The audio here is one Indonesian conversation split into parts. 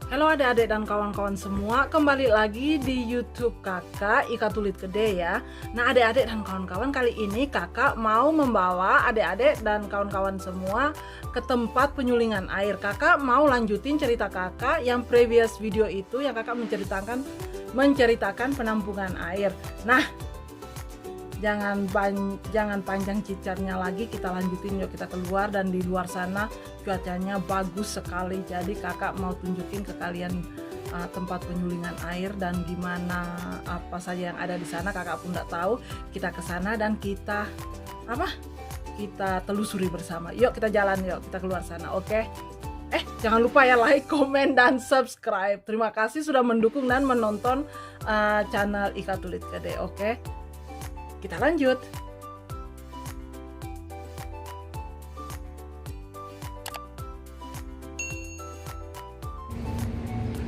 Halo adik-adik dan kawan-kawan semua, kembali lagi di YouTube kakak Ika Tulit Gede ya. Nah adik-adik dan kawan-kawan, kali ini kakak mau membawa adik-adik dan kawan-kawan semua ke tempat penyulingan air. Kakak mau lanjutin cerita kakak yang previous video itu, yang kakak menceritakan penampungan air. Nah jangan panjang cicarnya lagi, kita lanjutin yuk. Kita keluar dan di luar sana cuacanya bagus sekali, jadi kakak mau tunjukin ke kalian tempat penyulingan air dan gimana apa saja yang ada di sana. Kakak pun nggak tahu. Kita ke sana dan kita telusuri bersama. Yuk kita jalan, yuk kita keluar sana, oke? Jangan lupa ya like, komen, dan subscribe. Terima kasih sudah mendukung dan menonton channel Ika Tulit Gede, oke? Kita lanjut.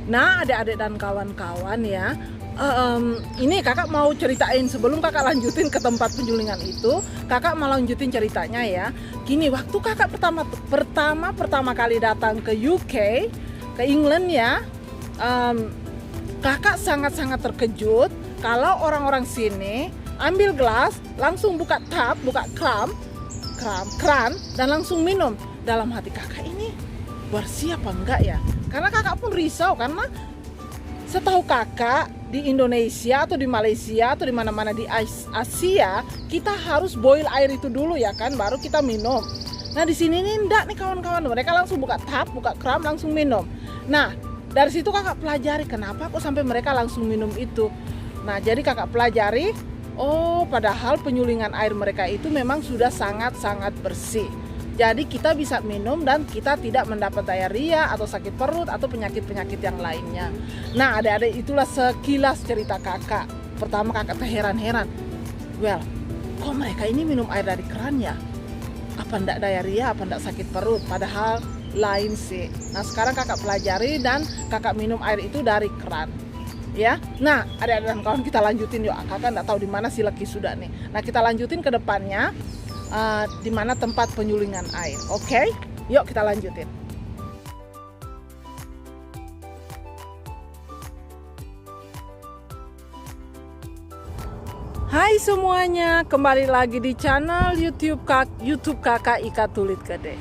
Nah adik-adik dan kawan-kawan ya, ini kakak mau ceritain sebelum kakak lanjutin ke tempat penyulingan itu. Kakak mau lanjutin ceritanya ya. Gini, waktu kakak pertama kali datang ke UK, ke England ya, kakak sangat-sangat terkejut kalau orang-orang sini ambil gelas, langsung buka tap, buka kran, dan langsung minum. Dalam hati kakak, ini bersih apa enggak ya? Karena kakak pun risau, karena setahu kakak di Indonesia atau di Malaysia atau di mana-mana di Asia, kita harus boil air itu dulu ya kan, baru kita minum. Nah di sini nih enggak nih kawan-kawan, mereka langsung buka tap, buka kran, langsung minum. Nah dari situ kakak pelajari kenapa kok sampai mereka langsung minum itu. Nah jadi kakak pelajari, oh padahal penyulingan air mereka itu memang sudah sangat-sangat bersih. Jadi kita bisa minum dan kita tidak mendapat diarrhea atau sakit perut atau penyakit-penyakit yang lainnya. Nah adik-adik, itulah sekilas cerita kakak. Pertama kakak terheran-heran, well kok mereka ini minum air dari keran ya? Apa ndak diarrhea, apa ndak sakit perut? Padahal lain sih. Nah sekarang kakak pelajari dan kakak minum air itu dari keran. Ya, nah adik-adik dan kawan, kita lanjutin yuk. Kakak nggak tahu di mana si Leki sudah nih. Nah kita lanjutin ke depannya, di mana tempat penyulingan air. Oke, yuk kita lanjutin. Hai semuanya, kembali lagi di channel YouTube kakak Ika Tulit Gede.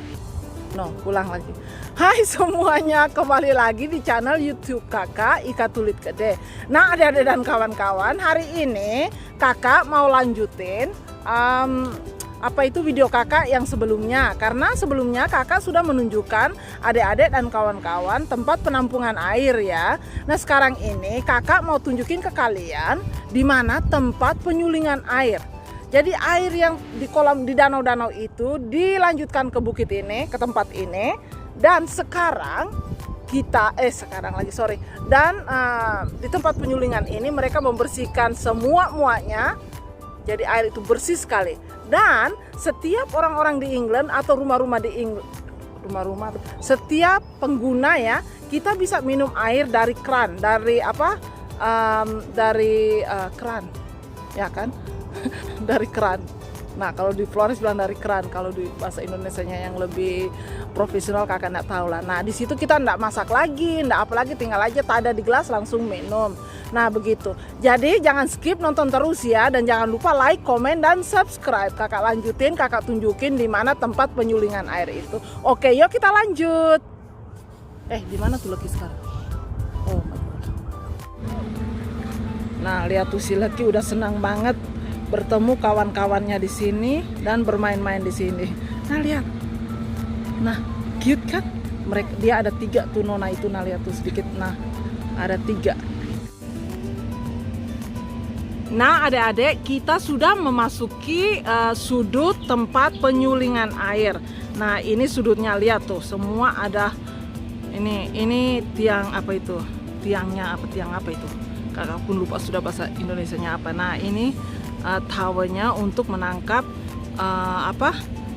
Ulang lagi. Hai semuanya, kembali lagi di channel YouTube kakak Ika Tulit Gede. Nah adik-adik dan kawan-kawan, hari ini kakak mau lanjutin video kakak yang sebelumnya. Karena sebelumnya kakak sudah menunjukkan adik-adik dan kawan-kawan tempat penampungan air ya. Nah sekarang ini kakak mau tunjukin ke kalian di mana tempat penyulingan air. Jadi air yang di kolam, di danau-danau itu dilanjutkan ke bukit ini, ke tempat ini. Dan sekarang di tempat penyulingan ini mereka membersihkan semua muanya. Jadi air itu bersih sekali. Dan setiap orang-orang di England atau setiap pengguna ya, kita bisa minum air dari kran, kran, ya kan? Dari kran. Nah kalau di Flores bilang dari kran, kalau di bahasa Indonesianya yang lebih profesional kakak nggak tahu lah. Nah di situ kita nggak masak lagi, nggak apa lagi, tinggal aja ada di gelas langsung minum. Nah begitu. Jadi jangan skip, nonton terus ya, dan jangan lupa like, komen, dan subscribe. Kakak lanjutin, kakak tunjukin di mana tempat penyulingan air itu. Oke, yuk kita lanjut. Di mana tuh Leki sekarang? Oh my God. Nah lihat tuh si Leki udah senang banget bertemu kawan-kawannya di sini dan bermain-main di sini. Nah lihat, nah cute kan? Dia ada 3 tuh nona itu. Nah lihat tuh sedikit. Nah ada 3. Nah adik-adik, kita sudah memasuki sudut tempat penyulingan air. Nah ini sudutnya, lihat tuh semua ada. Ini tiang apa itu? Tiang apa itu? Kakak pun lupa sudah bahasa Indonesianya apa. Nah ini towernya untuk menangkap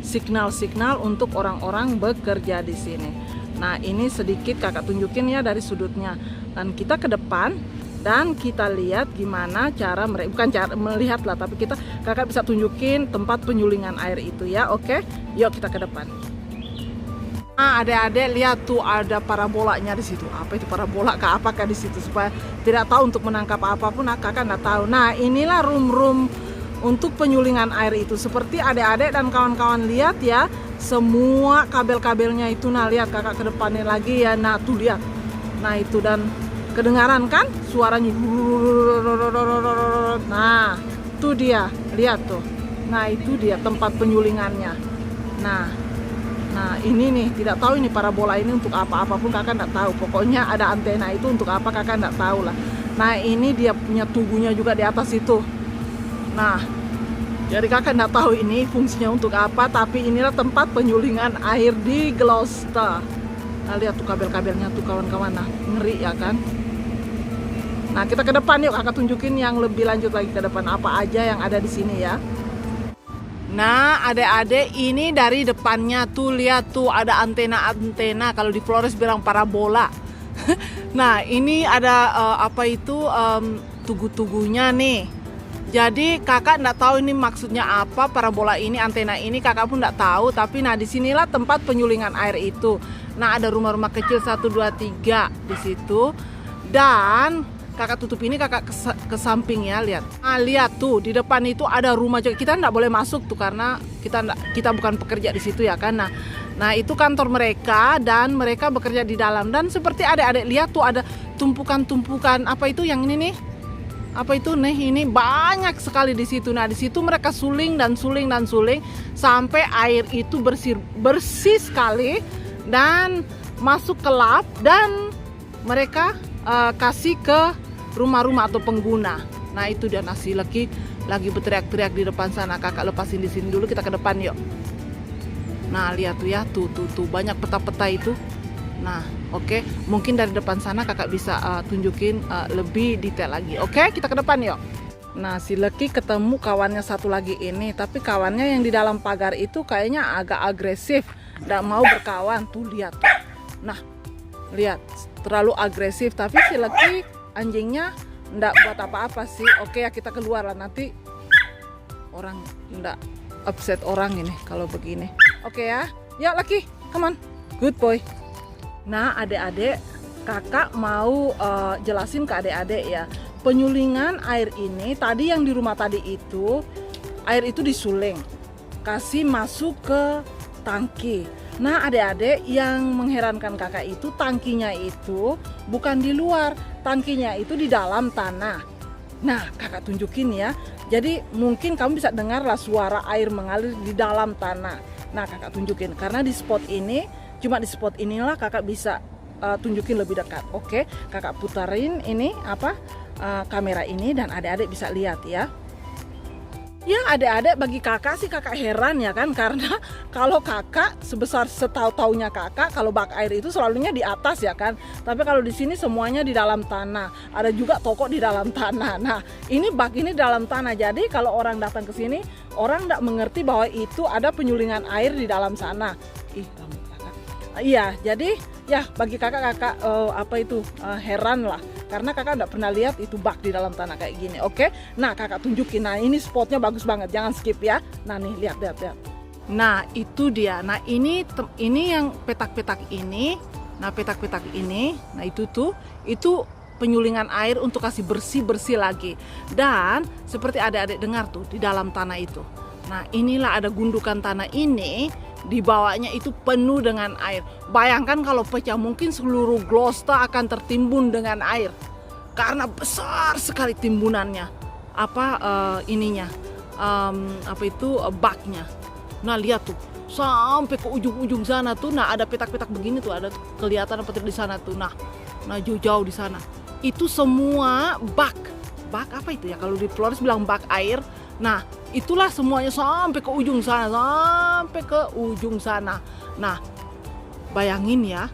signal-signal untuk orang-orang bekerja di sini. Nah ini sedikit kakak tunjukin ya dari sudutnya. Dan kita ke depan dan kita lihat gimana cara mereka, bukan cara melihat lah, tapi kakak bisa tunjukin tempat penyulingan air itu ya. Oke, yuk kita ke depan. Nah, adik-adik lihat tuh ada parabolanya di situ. Apa itu parabola? Apakah di situ supaya tidak tahu untuk menangkap apapun, kakak nggak tahu. Nah, inilah room untuk penyulingan air itu. Seperti adik-adik dan kawan-kawan lihat ya, semua kabel-kabelnya itu. Nah, lihat kakak ke depannya lagi ya. Nah, tuh lihat. Nah, itu dan kedengaran kan suaranya. Nah, itu dia. Lihat tuh. Nah, itu dia tempat penyulingannya. Nah, ini nih, tidak tahu ini parabola ini untuk apapun kakak nggak tahu. Pokoknya ada antena itu untuk apa kakak nggak tahu lah. Nah, ini dia punya tubuhnya juga di atas itu. Nah, jadi kakak nggak tahu ini fungsinya untuk apa, tapi inilah tempat penyulingan air di Gloucester. Nah, lihat tuh kabel-kabelnya tuh kawan-kawan. Nah, ngeri ya kan. Nah, kita ke depan yuk, kakak tunjukin yang lebih lanjut lagi ke depan apa aja yang ada di sini ya. Nah, adik-adik, ini dari depannya tuh lihat tuh ada antena-antena. Kalau di Flores bilang parabola. Nah, ini ada tugu-tugunya nih. Jadi kakak nggak tahu ini maksudnya apa parabola ini, antena ini kakak pun nggak tahu. Tapi nah disinilah tempat penyulingan air itu. Nah, ada rumah-rumah kecil 1, 2, 3 di situ. Dan kakak tutup ini, kakak ke samping ya, lihat. Nah, lihat tuh di depan itu ada rumah juga. Kita nggak boleh masuk tuh karena kita bukan pekerja di situ ya kan. Nah, itu kantor mereka dan mereka bekerja di dalam. Dan seperti adik-adik lihat tuh ada tumpukan-tumpukan apa itu yang ini nih? Apa itu nih? Ini banyak sekali di situ. Nah, di situ mereka suling sampai air itu bersih sekali dan masuk ke lap dan mereka kasih ke rumah-rumah atau pengguna. Nah, itu dia nasi lagi berteriak-teriak di depan sana. Kakak lepasin di sini dulu, kita ke depan yuk. Nah, lihat tuh ya, tuh banyak peta-peta itu. Nah, oke. Mungkin dari depan sana kakak bisa tunjukin lebih detail lagi. Oke, kita ke depan yuk. Nah, si Lucky ketemu kawannya satu lagi ini, tapi kawannya yang di dalam pagar itu kayaknya agak agresif, nggak mau berkawan. Tuh lihat tuh. Nah, lihat terlalu agresif, tapi si Lucky anjingnya nggak buat apa-apa sih. Oke ya, kita keluar lah, nanti orang nggak upset orang ini kalau begini. Oke ya, ya Lucky, come on, good boy. Nah, adik-adik, kakak mau jelasin ke adik-adik ya, penyulingan air ini tadi yang di rumah tadi itu, air itu disuling, kasih masuk ke tangki. Nah, adik-adik, yang mengherankan kakak itu tangkinya itu bukan di luar, tangkinya itu di dalam tanah. Nah, kakak tunjukin ya. Jadi mungkin kamu bisa dengar lah suara air mengalir di dalam tanah. Nah, kakak tunjukin karena di spot ini, cuma di spot inilah kakak bisa tunjukin lebih dekat. Oke, kakak putarin ini kamera ini dan adik-adik bisa lihat ya. Ya, adik-adik, bagi kakak sih kakak heran ya kan, karena kalau kakak sebesar setahu-taunya kakak, kalau bak air itu selalunya di atas ya kan, tapi kalau di sini semuanya di dalam tanah. Ada juga toko di dalam tanah. Nah, ini bak ini dalam tanah, jadi kalau orang datang ke sini, orang nggak mengerti bahwa itu ada penyulingan air di dalam sana. Rambut kakak. Iya, jadi ya bagi kakak heran lah. Karena kakak nggak pernah lihat itu bak di dalam tanah kayak gini. Oke, nah kakak tunjukin. Nah, ini spotnya bagus banget, jangan skip ya. Nah nih, lihat. Nah, itu dia. Nah, ini yang petak-petak ini. Nah, petak-petak ini. Nah, itu penyulingan air untuk kasih bersih lagi. Dan seperti adik-adik dengar tuh di dalam tanah itu. Nah, inilah ada gundukan tanah ini, di bawahnya itu penuh dengan air. Bayangkan kalau pecah, mungkin seluruh Gloucester akan tertimbun dengan air. Karena besar sekali timbunannya. Baknya. Nah, lihat tuh, sampai ke ujung-ujung sana tuh. Nah, ada petak-petak begini tuh, ada kelihatan petir di sana tuh. Nah, jauh-jauh di sana. Itu semua bak apa itu ya? Kalau di Flores bilang bak air. Nah, itulah semuanya sampai ke ujung sana. Nah, bayangin ya,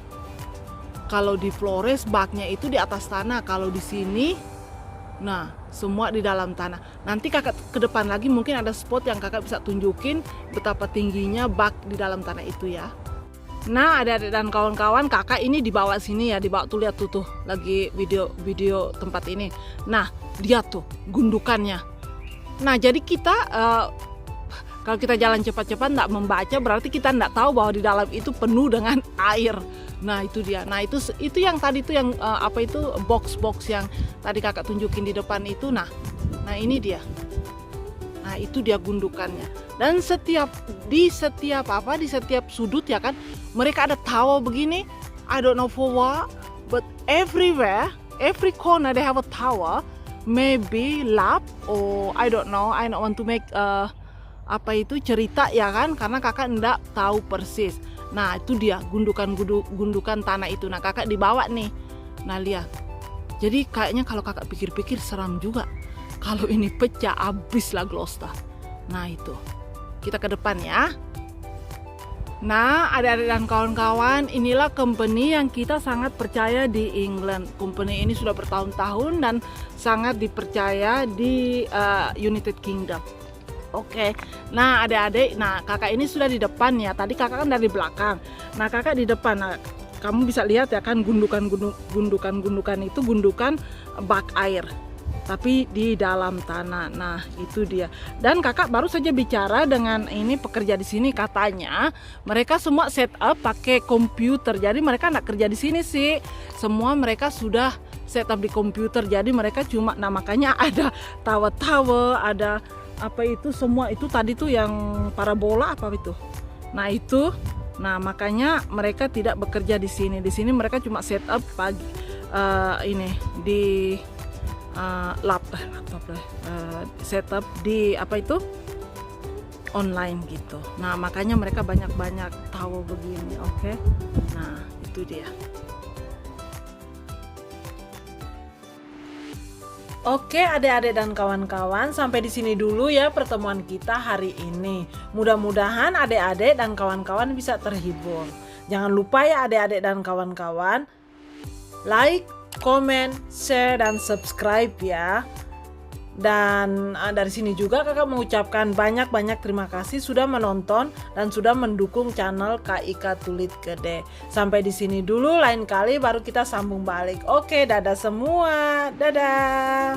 kalau di Flores baknya itu di atas tanah, kalau di sini, nah semua di dalam tanah. Nanti kakak ke depan lagi mungkin ada spot yang kakak bisa tunjukin betapa tingginya bak di dalam tanah itu ya. Nah, adik-adik dan kawan-kawan, kakak ini dibawa sini ya, dibawa tuh, lihat tuh lagi video tempat ini. Nah, lihat tuh gundukannya. Nah, jadi kita Kalau kita jalan cepat-cepat nggak membaca, berarti kita nggak tahu bahwa di dalam itu penuh dengan air. Nah itu dia. Nah itu yang tadi itu yang box-box yang tadi kakak tunjukin di depan itu. Nah ini dia. Nah itu dia gundukannya. Dan di setiap sudut ya kan, mereka ada tower begini. I don't know for what, but everywhere, every corner they have a tower. Maybe lab or I don't know. I don't want to make cerita ya kan, karena kakak enggak tahu persis. Nah itu dia gundukan tanah itu. Nah kakak dibawa nih. Nah lihat. Jadi kayaknya kalau kakak pikir-pikir seram juga. Kalau ini pecah habis lah Gloucester. Nah itu. Kita ke depan ya. Nah, adik-adik dan kawan-kawan, inilah company yang kita sangat percaya di England. Company ini sudah bertahun-tahun dan sangat dipercaya di United Kingdom. Oke, nah adik-adik, nah kakak ini sudah di depan ya. Tadi kakak kan dari belakang. Nah kakak di depan. Nah, kamu bisa lihat ya kan gundukan itu gundukan bak air. Tapi di dalam tanah. Nah itu dia. Dan kakak baru saja bicara dengan ini pekerja di sini, katanya mereka semua setup pakai komputer. Jadi mereka nggak kerja di sini sih. Semua mereka sudah setup di komputer. Jadi mereka cuma, nah makanya ada tower, ada semua itu tadi tuh yang parabola apa itu. Nah itu. Nah makanya mereka tidak bekerja di sini. Di sini mereka cuma setup di setup di online gitu. Nah makanya mereka banyak tahu begini. Oke. Nah itu dia. Oke adik-adik dan kawan-kawan, sampai di sini dulu ya pertemuan kita hari ini. Mudah-mudahan adik-adik dan kawan-kawan bisa terhibur. Jangan lupa ya adik-adik dan kawan-kawan, like, comment, share, dan subscribe ya. Dan dari sini juga kakak mengucapkan banyak-banyak terima kasih sudah menonton dan sudah mendukung channel KIK Tulit Gede. Sampai di sini dulu, lain kali baru kita sambung balik. Oke, dadah semua. Dadah.